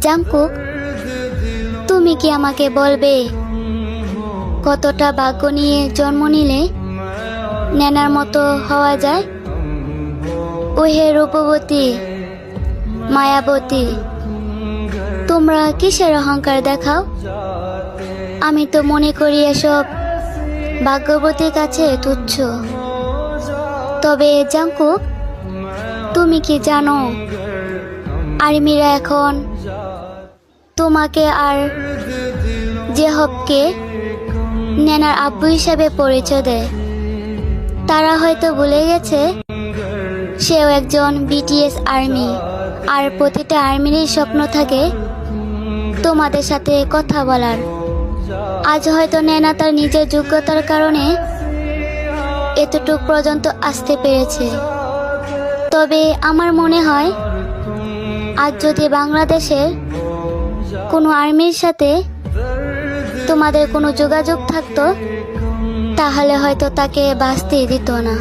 Jungkook, তুমি কি আমাকে বলবে কতটা ভাগ্য নিয়ে জন্ম নিলে নেনার মতো হওয়া যায়? ওহে রূপবতী, মায়াবতী, তোমরা কিসের অহংকার দেখাও? আমি তো মনে করি এসব ভাগ্যবতীর কাছে তুচ্ছ। তবে জাংকুক, তুমি কি জানো আর্মিরা এখন তোমাকে আর জেহবকে নেনার আব্বু হিসাবে পরিচয় দেয়? তারা হয়তো ভুলে গেছে সেও একজন বিটিএস আর্মি, আর প্রতিটা আর্মিরই স্বপ্ন থাকে তোমাদের সাথে কথা বলার। আজ হয়তো নেনা তার নিজের যোগ্যতার কারণে এতটুক পর্যন্ত আসতে পেরেছে। তবে আমার মনে হয় আজ যদি বাংলাদেশের কোনো আর্মির সাথে তোমাদের কোনো যোগাযোগ থাকতো, তাহলে হয়তো তাকে বাঁচতেই দিত না।